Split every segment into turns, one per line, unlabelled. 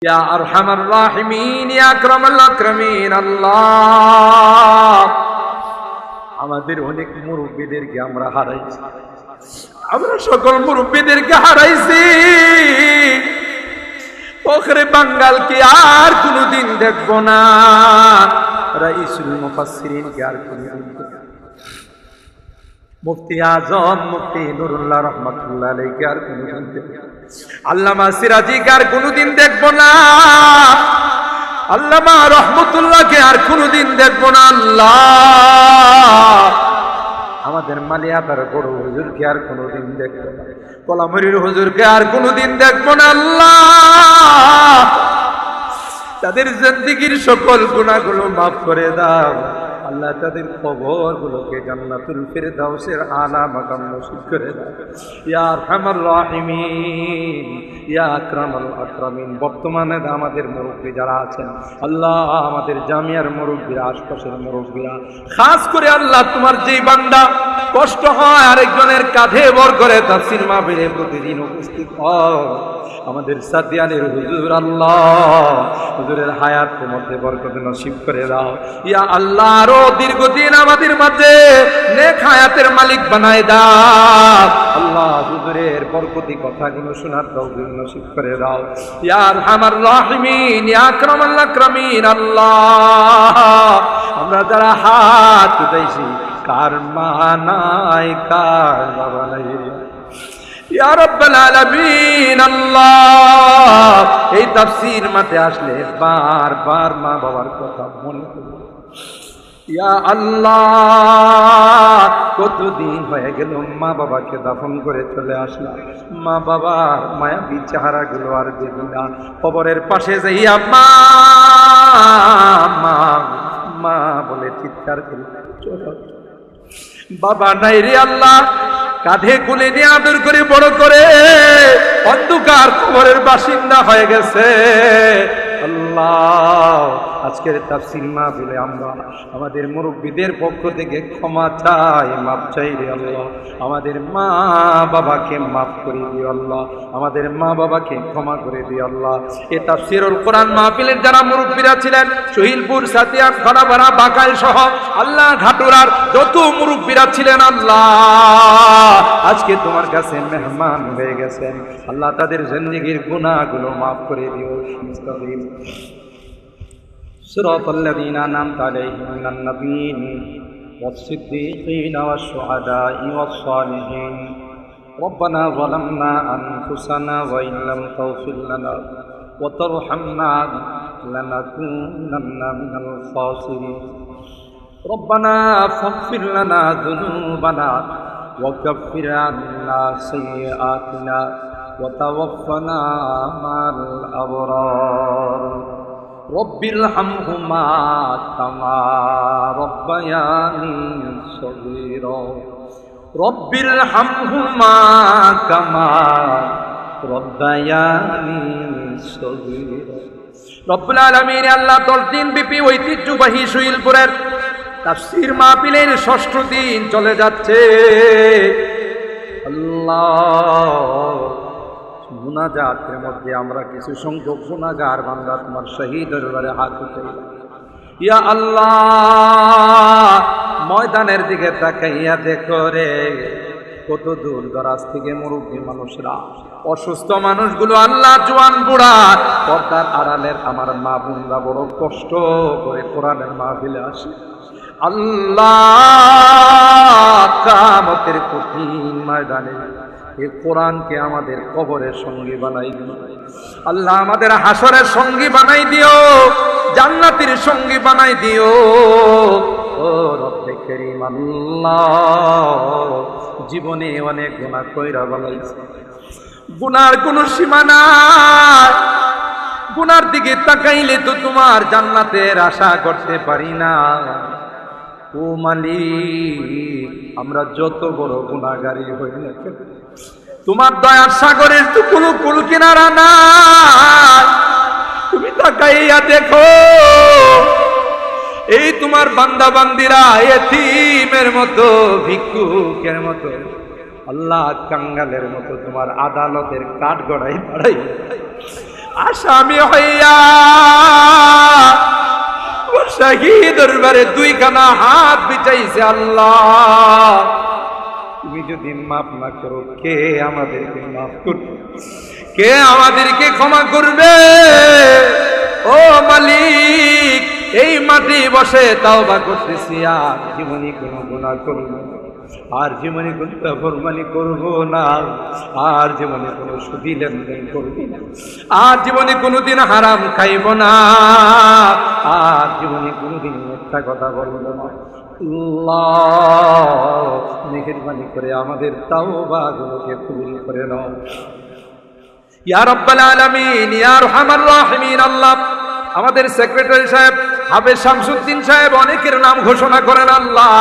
ইয়া আরহামার রাহিমিন, ইয়া আকরামাল আকরামিন। আল্লাহ, আমাদের অনেক মুরব্বীদেরকে আমরা হারাইছি, আমরা সকল মুরব্বীদেরকে হারাইছি। ওখরে বাঙ্গালকে আর কোনদিন দেখবো না, রাইসুল মুফাসসিরিনকে আর কোনদিন দেখবো না, মুফতি আজম মুফতি নুরুল্লাহ রহমাতুল্লাহ আলাইহি আর কোনদিন দেখবো না, আল্লামা সিরাজিকে আর কোনদিন দেখবো না, আল্লামা রহমতুল্লাহকে আর কোনদিন দেখবো না। আল্লাহ, আমাদের মালিয়াতার বড় হুজুরকে আর কোনদিন দেখবো না, কলামরির হুজুরকে আর কোনদিন দেখবো না। আল্লাহ, তাদের জিন্দেগীর সকল গুনাহগুলো মাফ করে দাও। আল্লাহ, তাদের কবরগুলোকে জান্নাতুল ফিরদাউসের আলা মাকাম নসিব করে দাও। ইয়া আরহামার রাহিমিন, ইয়া আকরামাল আকরামিন। বর্তমানে আমাদের মুরব্বী যারা আছেন, আল্লাহ, আমাদের জামিয়ার মুরব্বীরা, আশপাশের মুরব্বীরা, খাস করে আল্লাহ, তোমার যেই বান্দা কষ্ট হয় আরেকজনের কাঁধে ভর করে তাফসীর মাহফিলে প্রতিদিন উপস্থিত হয়, আমাদের সাদিয়ানের হুজুর, আল্লাহ, হুজুরের হায়াতের মধ্যে বরকত নসিব করে দাও। ইয়া আল্লাহ, আরো দীর্ঘদিন আমাদের মাঝে নেক হায়াতের মালিক বানায় দাও। আল্লাহ, হুজুরের বরকতি কথাগুলো শোনার তৌফিক নসিব করে দাও। ইয়া আরহামার রাহিমিন, ইয়া আকরামাল আকরামিন। আল্লাহ, আমরা যারা হাত উঠাইছি, কার মা নাই, কার বাবা নাই, ইয়া রাব্বাল আলামিন। আল্লাহ, এই তাফসীর মাঠে আসলে বারবার মা বাবার কথা মনে পড়ে। ইয়া আল্লাহ, কতদিন হয়ে গেল মা বাবাকে দাফন করে চলে আসলাম, মা বাবার মায়াবী চেহারাগুলো আর দেখি না। কবরের পাশে যাইয়া মা মা মা বলে চিৎকার করি, বাবা নাই রে। আল্লাহ, কাঁধে কুলে নিয়ে আদর করে বড় করে অন্ধকার কবরের বাসিন্দা হয়ে গেছে। আল্লাহ, আজকের তাফসীর মাহফিলে আমরা আমাদের মুরব্বীদের পক্ষ থেকে ক্ষমা চাই, মাপ চাই রে আল্লাহ। আমাদের মা বাবাকে মাফ করে দিও আল্লাহ, আমাদের মা বাবাকে ক্ষমা করে দিও আল্লাহ। এই তাফসীরুল কোরআন মাহফিলের যারা মুরব্বীরা ছিলেন, শহীদপুর, সাতিয়া, খড়াপাড়া, বাকাইল সহ আল্লাহ ঘাটুরার যত মুরব্বীরা ছিলেন, আল্লাহ, আজকে তোমার কাছে মেহমান হয়ে গেছেন। আল্লাহ, তাদের জিন্দেগীর গুনাহগুলো মাফ করে দিও। মুস্তাকিম সিরাতাল্লাযীনা আন'আমতা আলাইহিম মিনান নাবিয়্যিন ওয়াস-সিদ্দীকিনা ওয়াশ-শুহাদা'i ওয়াস-সালিহিন। রব্বানা যালামনা আনফুসানা ওয়া ইন লাম তাগফির লানা ওয়া তারহামনা লানাকুনান্না মিনাল খাসিরিন। রব্বানা ফাগফির লানা যুনুবানা ওয়া কাফির আন্না সাইয়্যাতিনা ওয়া তাওয়াফফানা মা'আল আবরার। রব্বির হামহুমা কামা রব্বায়ানি সগীরা। রব্বির হামহুমা কামা রব্বায়ানি সগীরা। রব্বুল আলামিন, আল্লাহ, 10 দিন ব্যাপী ঐতিহ্যবাহী শহীদপুরের তাফসীর মাহফিলের 6ঠ দিন চলে যাচ্ছে। আল্লাহ, মুনাজাতের মধ্যে আমরা কিছু সংখ্যক গুনাহগার বান্দা তোমার শহীদ দরবারে হাত উঠাই। ইয়া আল্লাহ, ময়দানের দিকে তাকাইয়া দেখো রে, কত দূর দরাজ থেকে মুরব্বী মানুষরা, অসুস্থ মানুষগুলো, আল্লাহ, জওয়ান বুড়া, পর্দার আড়ালের আমার মা বোনরা বড় কষ্ট করে কোরআনের মাহফিলে আসে। আল্লাহ, কিয়ামতের কঠিন ময়দানে এই কোরআনকে আমাদের কবরের সঙ্গী বানাই দিও। আল্লাহ, আমাদের হাসরের সঙ্গী বানাই দিও, জান্নাতের সঙ্গী বানাই দিও। ও রব্বে করিম, আল্লাহ, জীবনে অনেক গুনাহ কইরা বানাইছি, গুনার কোনো সীমা নাই। গুনার দিকে তাকাইলে তো তোমার জান্নাতের আশা করতে পারি না। ও মালিক, আমরা যত বড় গুনাহগারী হই না কেন, তোমার দয়ার সাগরের তো কোনো কুল কিনারা নাই। তুমি তাকাইয়া দেখো, এই তোমার বান্দা বান্দিরা এতিমের মতো, ভিক্ষুকের মতো, আল্লাহ, কাঙ্গালের মতো তোমার আদালতের কাঠ গড়াই দাঁড়াই আসামি হইয়া শহীদ দরবারে দুইখানা হাত বিছাইছে। আল্লাহ তুমি যদি মাফ না করো, কে আমাদেরকে মাফ করবে? কে আমাদেরকে ক্ষমা করবে? ও মালিক, এই মাটি বসে তাওবা করতেছি, আর জীবনে কোনো গুনাহ করব না, আর জীবনে কোনো নাফরমানি করব না, আর জীবনে কোনো সুদি লেনদেন করব না, আর জীবনে কোনোদিন হারাম খাইব না, আর জীবনে কোনোদিন মিথ্যা কথা বলব না। আল্লাহ মেহেরবানি করে আমাদের তাওবাগুলোকে কবুল করে নাও ইয়া রাব্বাল আলামিন, ইয়া আরহামার রাহিমিন। আল্লাহ আমাদের সেক্রেটারি সাহেব হাফেজ শামসুদ্দিন সাহেব অনেকের নাম ঘোষণা করেন। আল্লাহ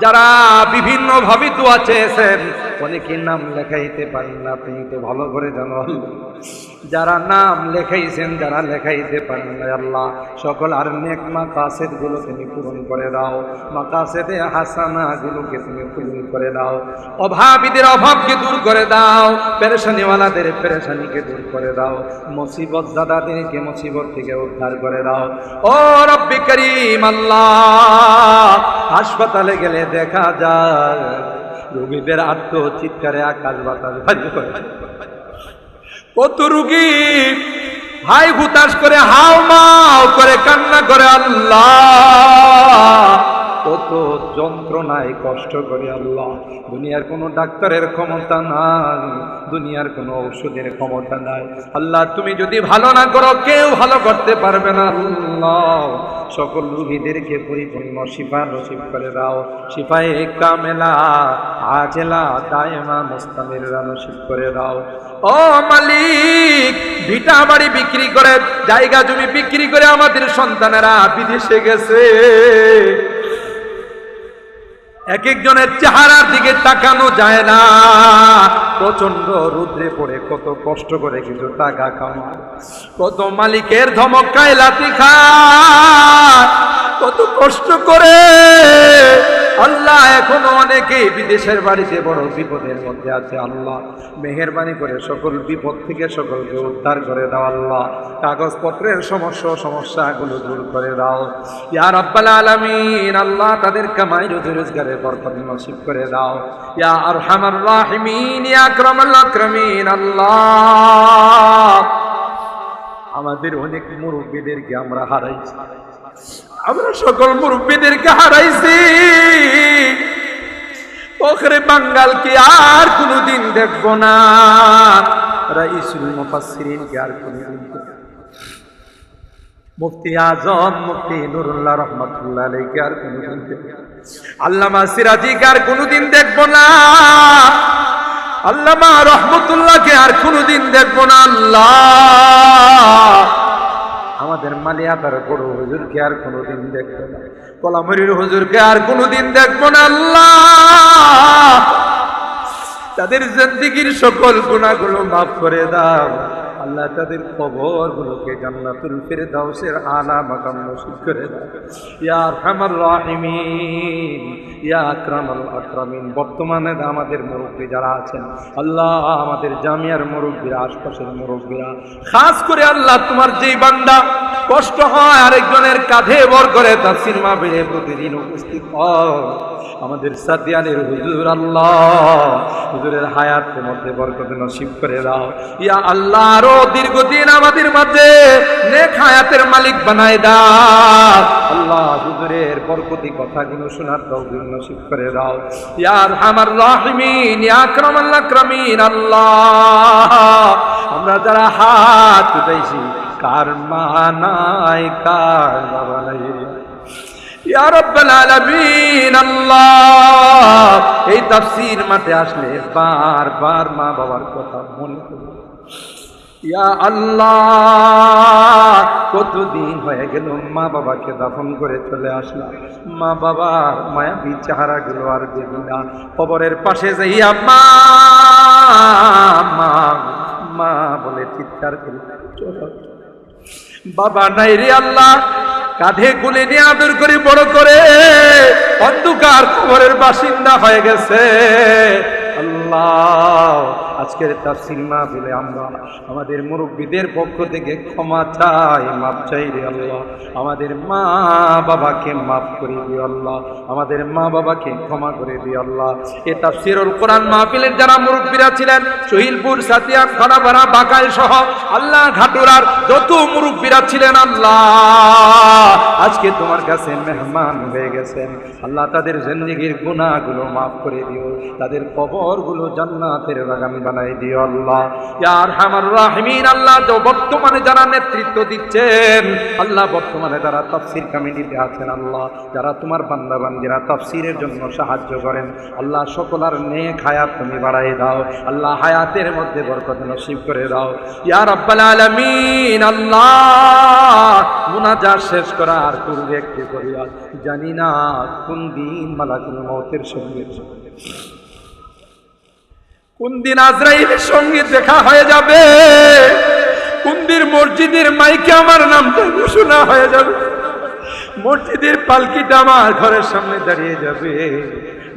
যারা বিভিন্ন ভাবে দোয়া চেয়েছেন, অনেকের নাম লেখাইতে পারেন না, তুমি তো ভালো করে জানো। যারা নাম লেখাইছেন, যারা লেখাইতে পারেন না, আল্লাহ সকল আর নেক মাকাসেদ গুলো তুমি পূরণ করে দাও, মাকাসেদে হাসানা গুলোকে তুমি পূরণ করে দাও, অভাবীদের অভাবকে দূর করে দাও, পেরেশানিওয়ালাদের পেরেশানিকে দূর করে দাও, মুসিবত দাদাদেরকে মুসিবত থেকে উদ্ধার করে দাও। ও রব্বি করিম, আল্লাহ হাসপাতালে গেলে দেখা যায় রোগীদের আত্মচিৎকারে আকাশ বাতাস ভারী করে। কত রোগী হাই হুতাশ করে হাও মাও করে কান্না করে। আল্লাহ কত যন্ত্রণায় কষ্ট করে। আল্লাহ দুনিয়ার কোনো ডাক্তারের ক্ষমতা নাই, দুনিয়ার কোনো ঔষধের ক্ষমতা নাই। আল্লাহ তুমি যদি ভালো না করো, কেউ ভালো করতে পারবে না। আল্লাহ সকল রোগীদেরকে পরিপূর্ণ শিফা নসিব করে দাও, শিফায়ে কামেলা আজেলা দায়েমা মুস্তামিররা নসিব করে দাও। ও মালিক, ভিটা বাড়ি বিক্রি করে, জায়গা জমি বিক্রি করে আমাদের সন্তানেরা বিদেশে গেছে। এক একজনের চেহারার দিকে তাকানো যায় না, প্রচন্ড রুদ্রে পড়ে কত কষ্ট করে কিছু টাকা কামায়, কত মালিকের ধমকায় লাথি খায়, কত কষ্ট করে। আল্লাহ এখনো অনেকেই বিদেশের বাড়িতে বড় বিপদের মধ্যে আছে। আল্লাহ মেহেরবানি করে সকল বিপদ থেকে সকলকে উদ্ধার করে দাও। আল্লাহ কাগজপত্রের সমস্যাগুলো দূর করে দাও ইয়া রাব্বাল আলামিন। আল্লাহ তাদের কামাই রুজি রোজগারের বরকত নসিব করে দাও ইয়া আরহামার রাহিমিন, ইয়া আকরামাল আকরামিন। আল্লাহ আমাদের অনেক মুরব্বীদেরকে আমরা হারাইছি, আমরা সকল মুরব্বীদেরকে হারাইছি। ওখরে বাঙ্গালকে আর কোনদিন দেখব না, রাইসুল মুফাসসিরিনকে আর কোনদিন দেখব না, মুফতি আজম মুফতি নুরুল্লাহ রহমাতুল্লাহ আলাইহি আর কোনদিন দেখব না, আল্লামা সিরাজিকে আর কোনদিন দেখব না, আল্লামা রহমাতুল্লাহকে আর কোনদিন দেখব না। আল্লাহ আমাদের মালিয়াতার বড় হুজুরকে আর কোনদিন দেখবো না, কলামরির হুজুরকে আর কোনদিন দেখবো না। আল্লাহ তাদের জিন্দেগীর সকল গুনাহগুলো মাফ করে দাও। আল্লাহ তাদের কবরগুলোকে জান্নাতুল ফিরদাউসের আলা মাকাম নসিব করে দাও ইয়া আরহামার রাহিমিন, ইয়া আকরামাল আকরামিন। বর্তমানে আমাদের মুরব্বী যারা আছেন, আল্লাহ আমাদের জামিয়ার মুরব্বীরা, আশপাশের মুরব্বীরা, খাস করে আল্লাহ তোমার যেই বান্দা কষ্ট হয় আরেকজনের কাঁধে ভর করে তাফসীর মাহফিলে প্রতিদিন উপস্থিত হয়, আমাদের সাদিয়ানের হুজুর, আল্লাহ হুজুরের হায়াতের মধ্যে বরকত নসিব করে দাও ইয়া আল্লাহ। আরো দীর্ঘদিন আমাদের মাঝে নেক হায়াতের মালিক বানায় দাও আল্লাহ। হুজুরের বরকতি কথাগুলো শোনার তৌফিক নসিব করে দাও ইয়া আরহামার রাহিমিন, ইয়া আকরামাল আকরামিন। আল্লাহ আমরা যারা হাত উঠাইছি, কার মা নাই, কার বাবা নাই, ইয়া রাব্বাল আলামিন। আল্লাহ এই তাফসীর মাঠে আসলে বারবার মা বাবার কথা মনে পড়ে ইয়া আল্লাহ। কতদিন হয়ে গেল মা বাবাকে দাফন করে চলে আসলাম, মা বাবার মায়াবী চেহারাগুলো আর দেখি না। কবরের পাশে যাইয়া মা মা মা বলে চিৎকার করে, বাবা নাই রে আল্লাহ। কাঁধে কুলে নিয়ে আদর করে বড় করে অন্ধকার কবরের বাসিন্দা হয়ে গেছে। আল্লাহ আজকের তাফসীর মাহফিলে আমরা আমাদের মুরব্বীদের পক্ষ থেকে ক্ষমা চাই, মাপ চাই রে আল্লাহ। আমাদের মা বাবাকে মাফ করে দিও আল্লাহ, আমাদের মা বাবাকে ক্ষমা করে দিও আল্লাহ। এ তাফসীরুল কোরআন মাহফিলের যারা মুরব্বীরা ছিলেন, শহীদপুর, সাতিয়া, খানাপাড়া, বাকাল সহ আল্লাহ ঘাটুরার যত মুরব্বীরা ছিলেন আল্লাহ, আজকে তোমার কাছে মেহমান হয়ে গেছেন আল্লাহ, তাদের জিন্দেগীর গুনাহগুলো মাফ করে দিও, তাদের কবরগুলো জান্নাতের বাগান বানাই দিও আল্লাহ। ইয়া আরহামার রাহিমিন আল্লাহ, তো বর্তমানে যারা নেতৃত্ব দিচ্ছেন আল্লাহ, বর্তমানে যারা তাফসীর কমিটিতে আছেন আল্লাহ, যারা তোমার বান্দা বান্দীরা তাফসীরের জন্য সাহায্য করেন আল্লাহ, সকলের নেক হায়াত তুমি বাড়াই দাও আল্লাহ, হায়াতের মধ্যে বরকত নসিব করে দাও ইয়া রাব্বাল আলামিন আল্লাহ। মুনাজাত শেষ করার পূর্বে একটু করিয়া, জানি না কোন দিন মালাকুল মউতের সঙ্গে, কোন দিন আজরাইলের সঙ্গে দেখা হয়ে যাবে, কোন দিন মসজিদের মাইকে আমার নামটা ঘোষণা হয়ে যাবে, মসজিদের পালকিটা আমার ঘরের সামনে দাঁড়িয়ে যাবে,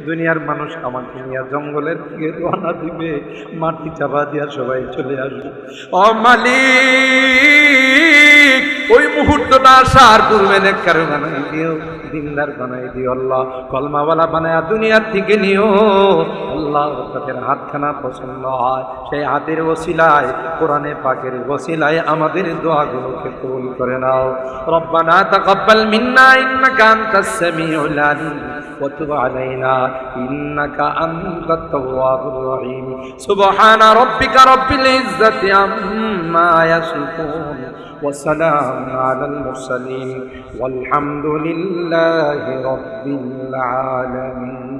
দুনিয়ার মানুষ আমাকে নিয়ে জঙ্গলের দিকে রওনা দিবে, মাটি চাপা দিয়া সবাই চলে আসবে। ও মালিক, ওই মুহূর্তটা আসার পূর্বে নেককার বানাই দিও, দিনদার বানাই দিও আল্লাহ, কলমাওয়ালা বানায়া দুনিয়ার থেকে নিও আল্লাহ। তাদের হাতখানা পছন্দ হয়, সেই হাতের ওসিলায়, কোরআনে পাকের ওসিলায় আমাদের দোয়াগুলোকে কবুল করে নাও। রব্বানা তাকাব্বাল মিন্না ইন্নাকা আনতাস সামিউল আলিম ওয়া তুব আলাইনা ইন্নাকা আনতাত তাওয়াবুর রহিম। সুবহানা রাব্বিকা রাব্বিল ইজ্জাতি আম্মা ইয়াসিফুন ওয়া সালামুন আলাল মুরসালিন ওয়ালহামদুলিল্লাহি রাব্বিল আলামিন।